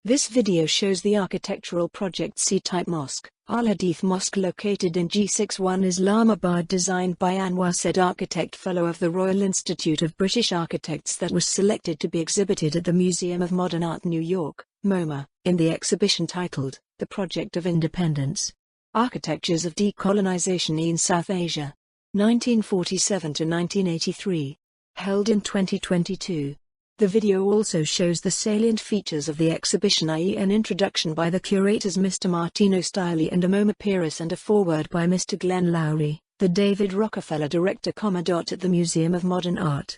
This video shows the architectural project C-type mosque, Ahle Hadith Mosque located in G61 Islamabad, designed by Anwar Saids, architect fellow of the Royal Institute of British Architects, that was selected to be exhibited at the Museum of Modern Art, New York, MoMA, in the exhibition titled, The Project of Independence. Architectures of Decolonization in South Asia. 1947 to 1983. Held in 2022. The video also shows the salient features of the exhibition, i.e. an introduction by the curators Mr. Martino Stiley and a MoMA Pyrrhus, and a foreword by Mr. Glenn Lowry, the David Rockefeller Director, at the Museum of Modern Art.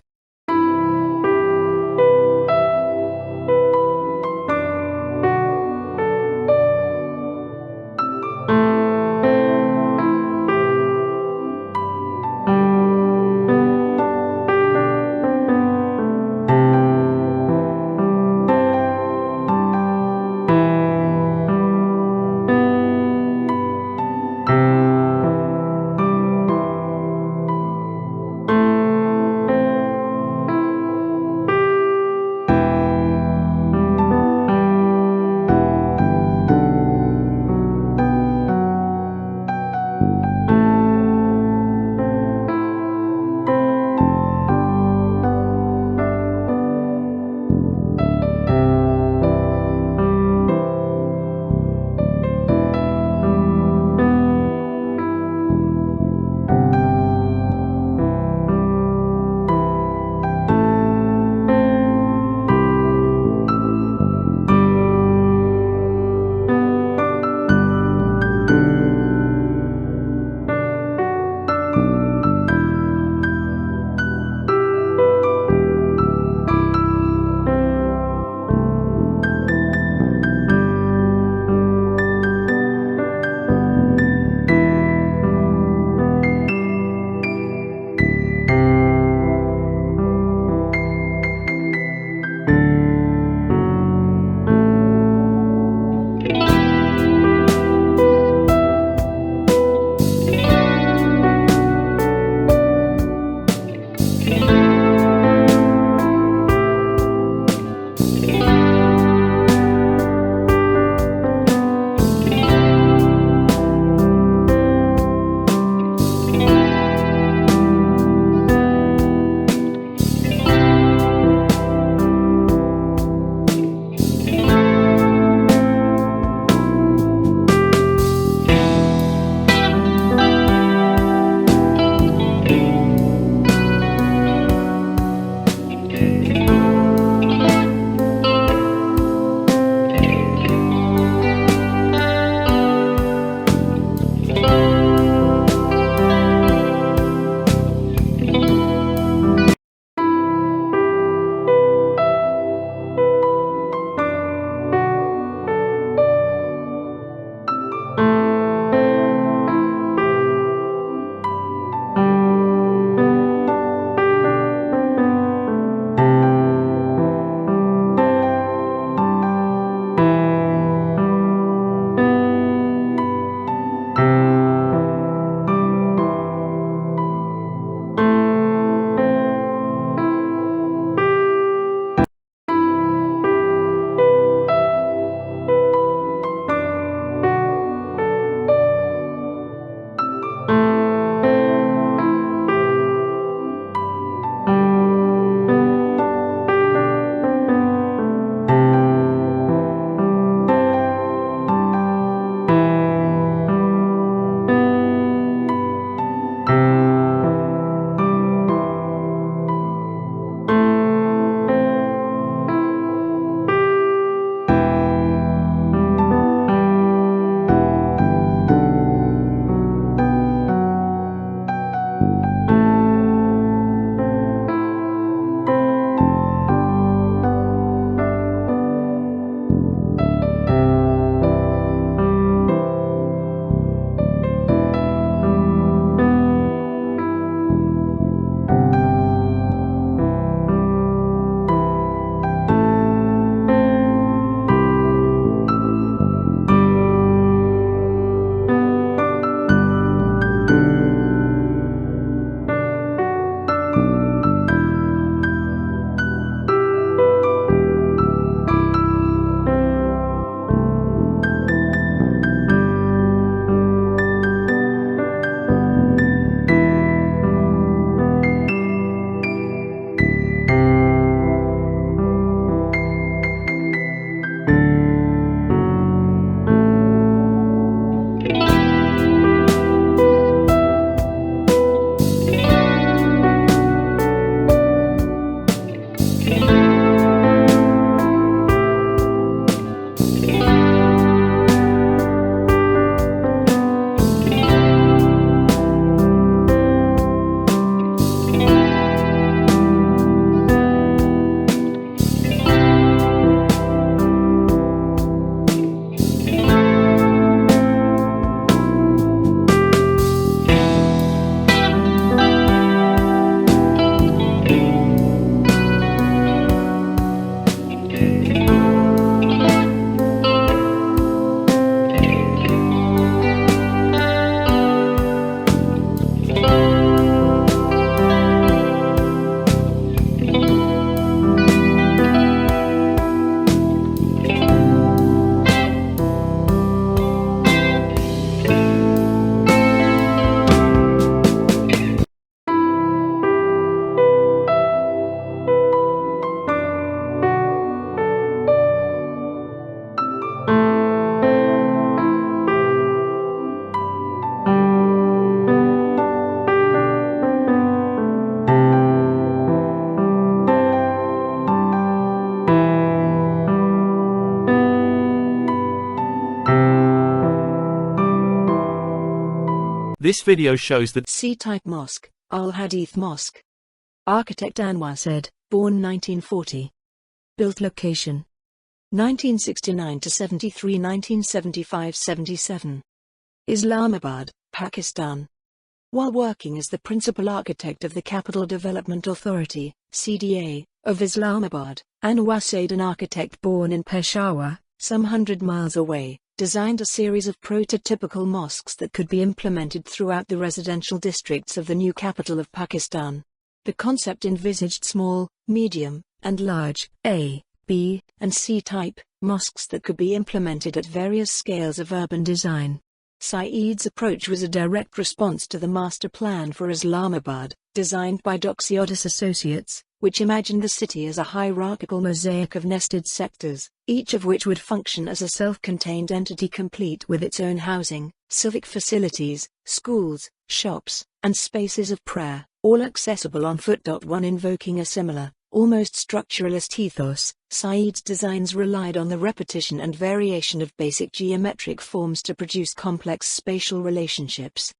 This video shows that C-type mosque, Ahle Hadith Mosque. Architect Anwar Saids, born 1940. Built location 1969 to 73, 1975-77. Islamabad, Pakistan. While working as the principal architect of the Capital Development Authority, CDA, of Islamabad, Anwar Saids, an architect born in Peshawar, some 100 miles away, designed a series of prototypical mosques that could be implemented throughout the residential districts of the new capital of Pakistan. The concept envisaged small, medium, and large, A, B, and C-type, mosques that could be implemented at various scales of urban design. Said's approach was a direct response to the master plan for Islamabad, designed by Doxiadis Associates, which imagined the city as a hierarchical mosaic of nested sectors, each of which would function as a self-contained entity complete with its own housing, civic facilities, schools, shops, and spaces of prayer, all accessible on foot. One invoking a similar, almost structuralist ethos, Said's designs relied on the repetition and variation of basic geometric forms to produce complex spatial relationships.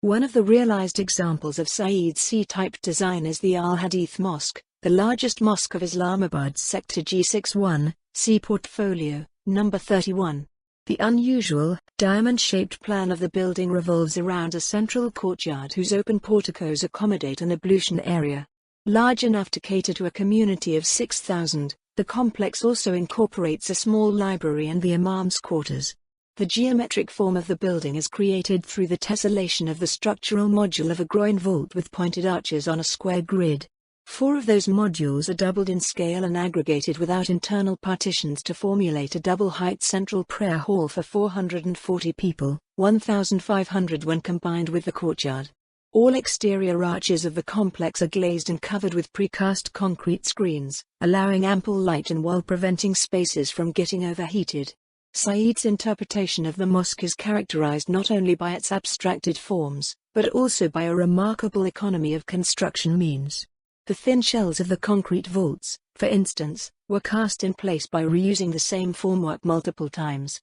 One of the realized examples of Said's C-type design is the Ahle Hadith Mosque, the largest mosque of Islamabad's Sector G61, see portfolio, number 31. The unusual, diamond-shaped plan of the building revolves around a central courtyard whose open porticos accommodate an ablution area. Large enough to cater to a community of 6,000, the complex also incorporates a small library and the imam's quarters. The geometric form of the building is created through the tessellation of the structural module of a groin vault with pointed arches on a square grid. 4 of those modules are doubled in scale and aggregated without internal partitions to formulate a double-height central prayer hall for 440 people, 1,500 when combined with the courtyard. All exterior arches of the complex are glazed and covered with precast concrete screens, allowing ample light and while preventing spaces from getting overheated. Said's interpretation of the mosque is characterized not only by its abstracted forms, but also by a remarkable economy of construction means. The thin shells of the concrete vaults, for instance, were cast in place by reusing the same formwork multiple times.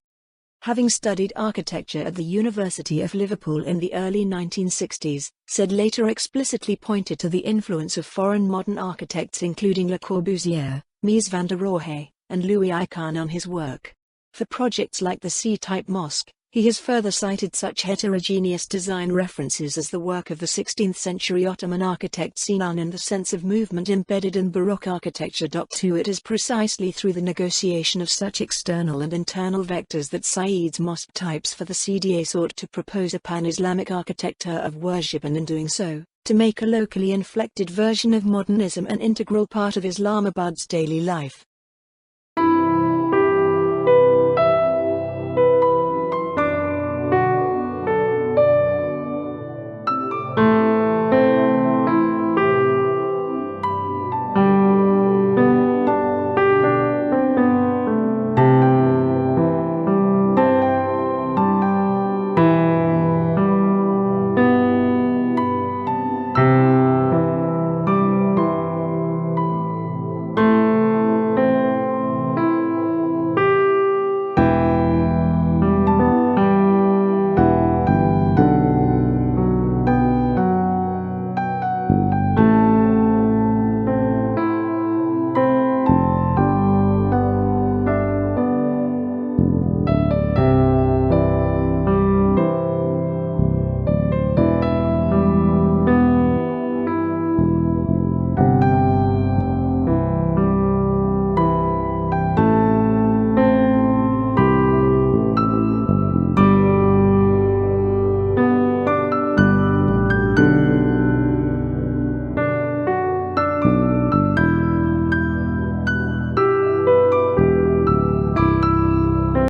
Having studied architecture at the University of Liverpool in the early 1960s, Said later explicitly pointed to the influence of foreign modern architects including Le Corbusier, Mies van der Rohe, and Louis Icahn on his work. For projects like the C-type mosque, he has further cited such heterogeneous design references as the work of the 16th-century Ottoman architect Sinan and the sense of movement embedded in Baroque architecture. It is precisely through the negotiation of such external and internal vectors that Said's mosque types for the CDA sought to propose a pan-Islamic architecture of worship, and in doing so, to make a locally inflected version of modernism an integral part of Islamabad's daily life.